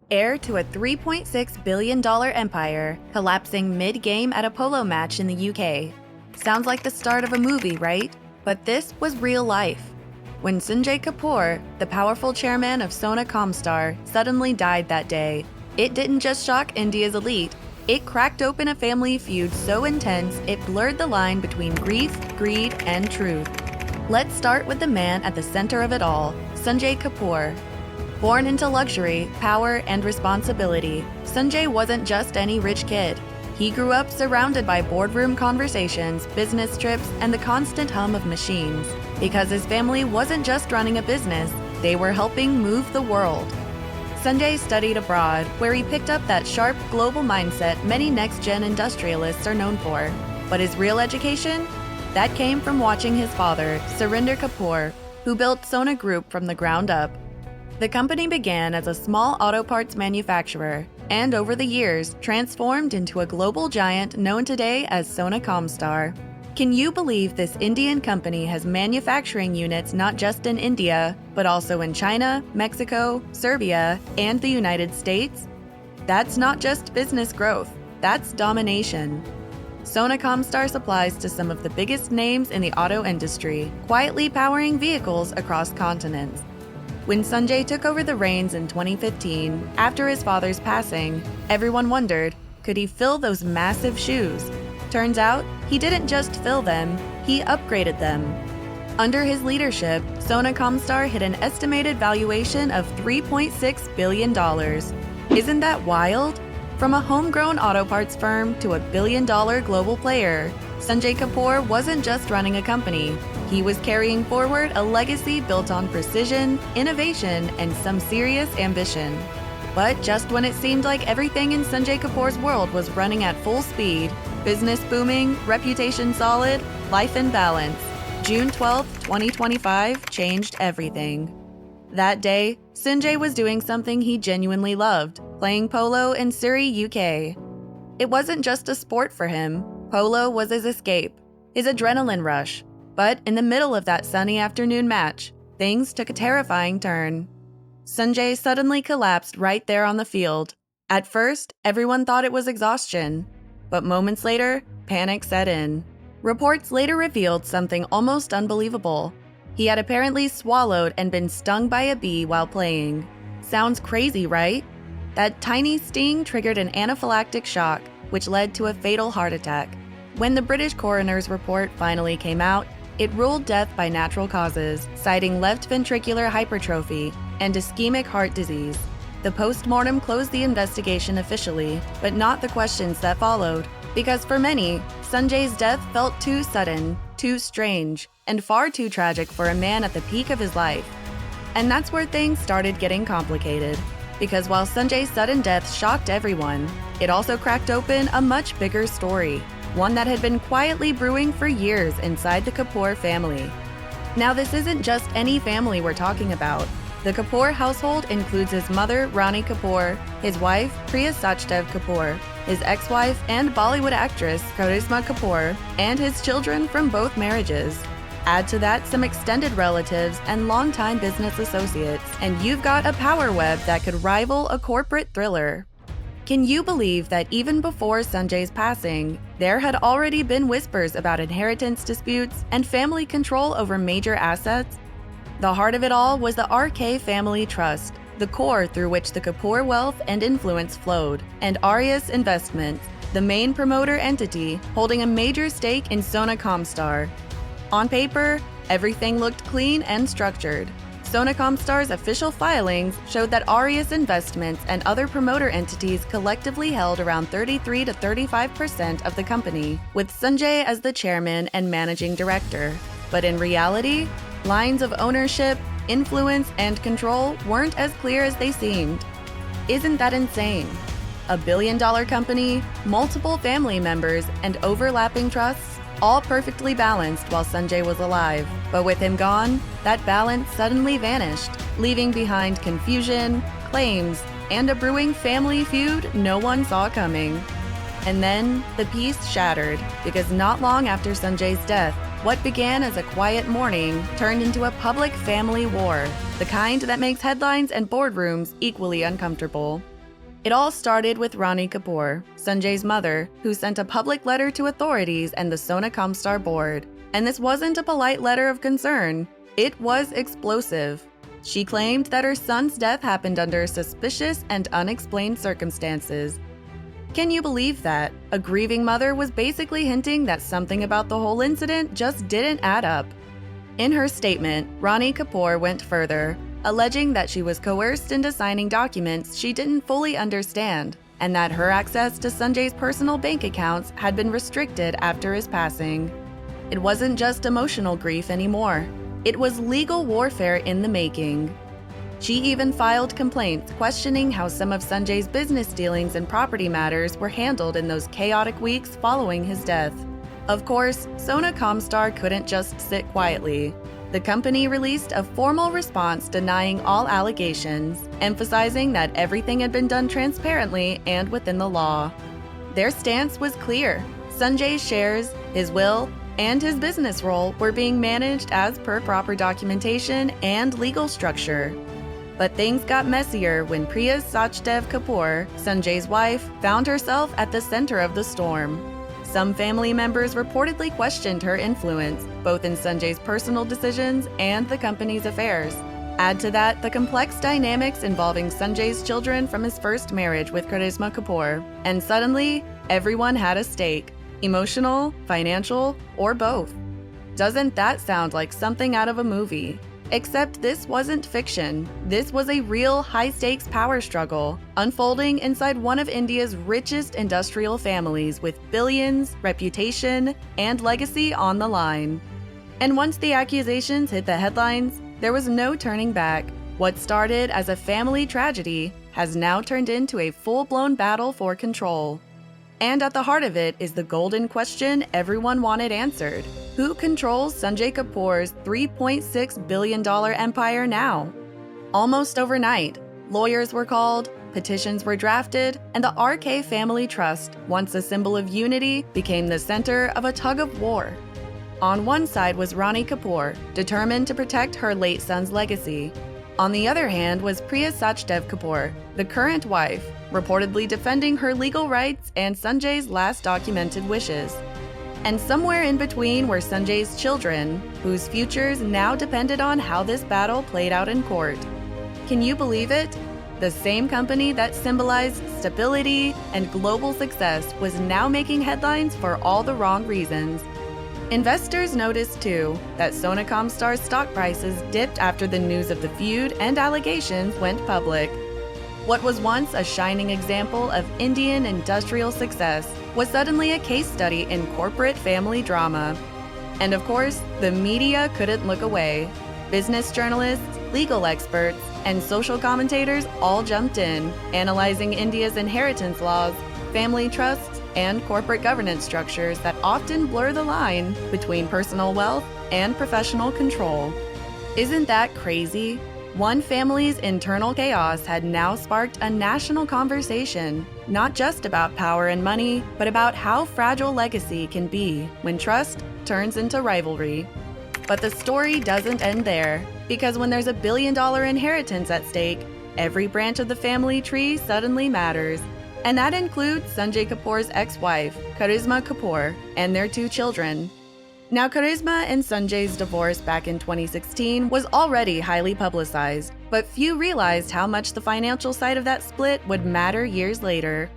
heir to a $3.6 billion empire, collapsing mid-game at a polo match in the UK. Sounds like the start of a movie, right? But this was real life. When Sunjay Kapur, the powerful chairman of Sona Comstar, suddenly died that day, it didn't just shock India's elite, it cracked open a family feud so intense it blurred the line between grief, greed, and truth. Let's start with the man at the center of it all, Sunjay Kapur. Born into luxury, power, and responsibility, Sunjay wasn't just any rich kid. He grew up surrounded by boardroom conversations, business trips, and the constant hum of machines. Because his family wasn't just running a business, they were helping move the world. Sunjay studied abroad, where he picked up that sharp global mindset many next-gen industrialists are known for. But his real education? That came from watching his father, Sunjay Kapur, who built Sona Group from the ground up. The company began as a small auto parts manufacturer, and over the years transformed into a global giant known today as Sona Comstar. Can you believe this Indian company has manufacturing units not just in India, but also in China, Mexico, Serbia, and the United States? That's not just business growth, that's domination. Sona Comstar supplies to some of the biggest names in the auto industry, quietly powering vehicles across continents. When Sunjay took over the reins in 2015, after his father's passing, everyone wondered, could he fill those massive shoes? Turns out, he didn't just fill them, he upgraded them. Under his leadership, Sona Comstar hit an estimated valuation of $3.6 billion. Isn't that wild? From a homegrown auto parts firm to a billion-dollar global player, Sunjay Kapur wasn't just running a company. He was carrying forward a legacy built on precision, innovation, and some serious ambition. But just when it seemed like everything in Sunjay Kapur's world was running at full speed, business booming, reputation solid, life in balance, June 12, 2025 changed everything. That day, Sunjay was doing something he genuinely loved, playing polo in Surrey, UK. It wasn't just a sport for him. Polo was his escape, his adrenaline rush. But in the middle of that sunny afternoon match, things took a terrifying turn. Sunjay suddenly collapsed right there on the field. At first, everyone thought it was exhaustion. But moments later, panic set in. Reports later revealed something almost unbelievable. He had apparently swallowed and been stung by a bee while playing. Sounds crazy, right? That tiny sting triggered an anaphylactic shock, which led to a fatal heart attack. When the British coroner's report finally came out, it ruled death by natural causes, citing left ventricular hypertrophy and ischemic heart disease. The post-mortem closed the investigation officially, but not the questions that followed. Because for many, Sunjay's death felt too sudden, too strange, and far too tragic for a man at the peak of his life. And that's where things started getting complicated. Because while Sunjay's sudden death shocked everyone, it also cracked open a much bigger story, one that had been quietly brewing for years inside the Kapur family. Now, this isn't just any family we're talking about. The Kapur household includes his mother, Rani Kapur, his wife, Priya Sachdev Kapur, his ex-wife and Bollywood actress, Karisma Kapur, and his children from both marriages. Add to that some extended relatives and longtime business associates, and you've got a power web that could rival a corporate thriller. Can you believe that even before Sunjay's passing, there had already been whispers about inheritance disputes and family control over major assets? The heart of it all was the RK Family Trust, the core through which the Kapur wealth and influence flowed, and Arias Investments, the main promoter entity holding a major stake in Sona Comstar. On paper, everything looked clean and structured. Sona Comstar's official filings showed that Arias Investments and other promoter entities collectively held around 33 to 35% of the company, with Sunjay as the chairman and managing director. But in reality, lines of ownership, influence, and control weren't as clear as they seemed. Isn't that insane? A billion-dollar company, multiple family members, and overlapping trusts, all perfectly balanced while Sunjay was alive. But with him gone, that balance suddenly vanished, leaving behind confusion, claims, and a brewing family feud no one saw coming. And then the peace shattered, because not long after Sunjay's death, what began as a quiet mourning turned into a public family war, the kind that makes headlines and boardrooms equally uncomfortable. It all started with Rani Kapur, Sunjay's mother, who sent a public letter to authorities and the Sona Comstar board. And this wasn't a polite letter of concern. It was explosive. She claimed that her son's death happened under suspicious and unexplained circumstances. Can you believe that? A grieving mother was basically hinting that something about the whole incident just didn't add up. In her statement, Rani Kapur went further, alleging that she was coerced into signing documents she didn't fully understand, and that her access to Sunjay's personal bank accounts had been restricted after his passing. It wasn't just emotional grief anymore. It was legal warfare in the making. She even filed complaints questioning how some of Sunjay's business dealings and property matters were handled in those chaotic weeks following his death. Of course, Sona Comstar couldn't just sit quietly. The company released a formal response denying all allegations, emphasizing that everything had been done transparently and within the law. Their stance was clear. Sunjay's shares, his will, and his business role were being managed as per proper documentation and legal structure. But things got messier when Priya Sachdev Kapur, Sunjay's wife, found herself at the center of the storm. Some family members reportedly questioned her influence, both in Sunjay's personal decisions and the company's affairs. Add to that the complex dynamics involving Sunjay's children from his first marriage with Karisma Kapur, and suddenly, everyone had a stake. Emotional, financial, or both. Doesn't that sound like something out of a movie? Except this wasn't fiction. This was a real high-stakes power struggle, unfolding inside one of India's richest industrial families with billions, reputation, and legacy on the line. And once the accusations hit the headlines, there was no turning back. What started as a family tragedy has now turned into a full-blown battle for control. And at the heart of it is the golden question everyone wanted answered. Who controls Sunjay Kapur's $3.6 billion empire now? Almost overnight, lawyers were called, petitions were drafted, and the RK Family Trust, once a symbol of unity, became the center of a tug of war. On one side was Rani Kapur, determined to protect her late son's legacy. On the other hand was Priya Sachdev Kapur, the current wife, reportedly defending her legal rights and Sunjay's last documented wishes. And somewhere in between were Sunjay's children, whose futures now depended on how this battle played out in court. Can you believe it? The same company that symbolized stability and global success was now making headlines for all the wrong reasons. Investors noticed, too, that Sona Comstar's stock prices dipped after the news of the feud and allegations went public. What was once a shining example of Indian industrial success was suddenly a case study in corporate family drama. And of course, the media couldn't look away. Business journalists, legal experts, and social commentators all jumped in, analyzing India's inheritance laws, family trusts, and corporate governance structures that often blur the line between personal wealth and professional control. Isn't that crazy? One family's internal chaos had now sparked a national conversation, not just about power and money, but about how fragile legacy can be when trust turns into rivalry. But the story doesn't end there, because when there's $1 billion inheritance at stake, every branch of the family tree suddenly matters. And that includes Sunjay Kapur's ex-wife, Karisma Kapur, and their 2 children. Now, Karisma and Sunjay's divorce back in 2016 was already highly publicized, but few realized how much the financial side of that split would matter years later.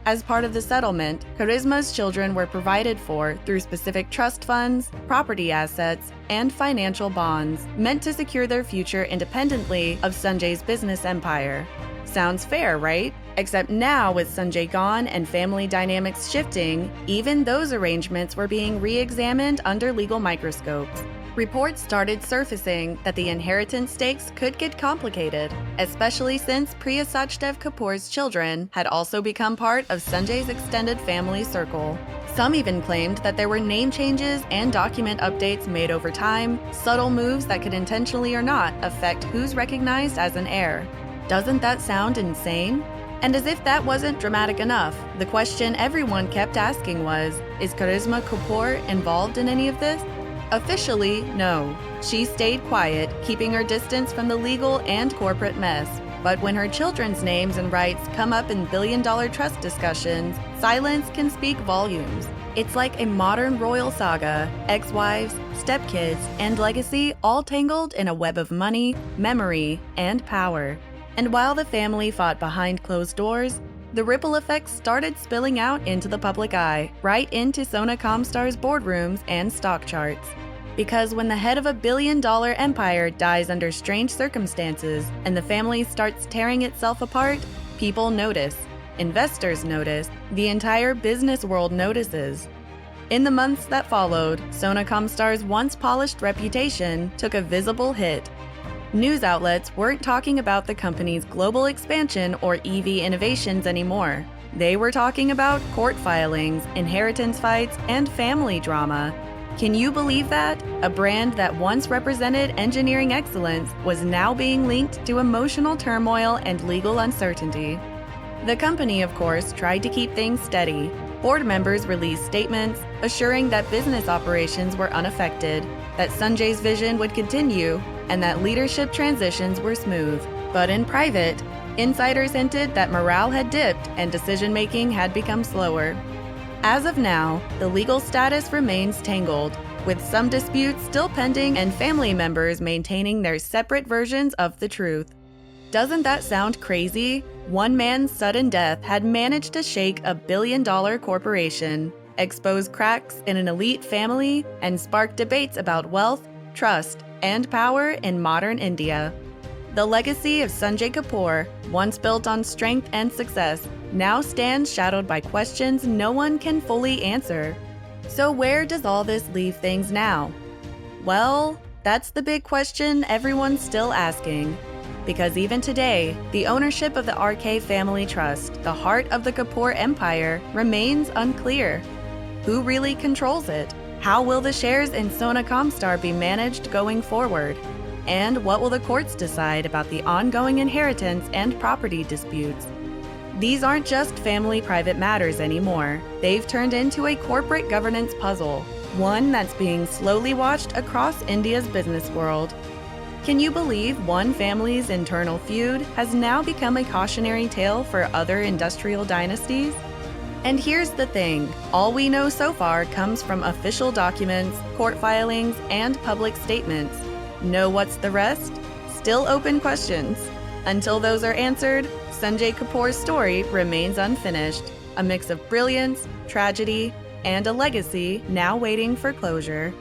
As part of the settlement, Karisma's children were provided for through specific trust funds, property assets, and financial bonds, meant to secure their future independently of Sunjay's business empire. Sounds fair, right? Except now, with Sunjay gone and family dynamics shifting, even those arrangements were being re-examined under legal microscopes. Reports started surfacing that the inheritance stakes could get complicated, especially since Priya Sachdev Kapur's children had also become part of Sunjay's extended family circle. Some even claimed that there were name changes and document updates made over time, subtle moves that could intentionally or not affect who's recognized as an heir. Doesn't that sound insane? And as if that wasn't dramatic enough, the question everyone kept asking was, is Karisma Kapur involved in any of this? Officially, no. She stayed quiet, keeping her distance from the legal and corporate mess. But when her children's names and rights come up in billion-dollar trust discussions, silence can speak volumes. It's like a modern royal saga, ex-wives, stepkids, and legacy all tangled in a web of money, memory, and power. And while the family fought behind closed doors, the ripple effects started spilling out into the public eye, right into Sona Comstar's boardrooms and stock charts. Because when the head of a billion-dollar empire dies under strange circumstances and the family starts tearing itself apart, people notice. Investors notice. The entire business world notices. In the months that followed, Sona Comstar's once polished reputation took a visible hit. News outlets weren't talking about the company's global expansion or EV innovations anymore. They were talking about court filings, inheritance fights, and family drama. Can you believe that? A brand that once represented engineering excellence was now being linked to emotional turmoil and legal uncertainty. The company, of course, tried to keep things steady. Board members released statements assuring that business operations were unaffected, that Sunjay's vision would continue, and that leadership transitions were smooth. But in private, insiders hinted that morale had dipped and decision-making had become slower. As of now, the legal status remains tangled, with some disputes still pending and family members maintaining their separate versions of the truth. Doesn't that sound crazy? One man's sudden death had managed to shake a billion-dollar corporation, expose cracks in an elite family, and spark debates about wealth, trust, and power in modern India. The legacy of Sunjay Kapur, once built on strength and success, now stands shadowed by questions no one can fully answer. So where does all this leave things now? Well, that's the big question everyone's still asking. Because even today, the ownership of the RK Family Trust, the heart of the Kapur empire, remains unclear. Who really controls it? How will the shares in Sona Comstar be managed going forward? And what will the courts decide about the ongoing inheritance and property disputes? These aren't just family private matters anymore. They've turned into a corporate governance puzzle, one that's being slowly watched across India's business world. Can you believe one family's internal feud has now become a cautionary tale for other industrial dynasties? And here's the thing, all we know so far comes from official documents, court filings, and public statements. Know what's the rest? Still open questions. Until those are answered, Sunjay Kapur's story remains unfinished, a mix of brilliance, tragedy, and a legacy now waiting for closure.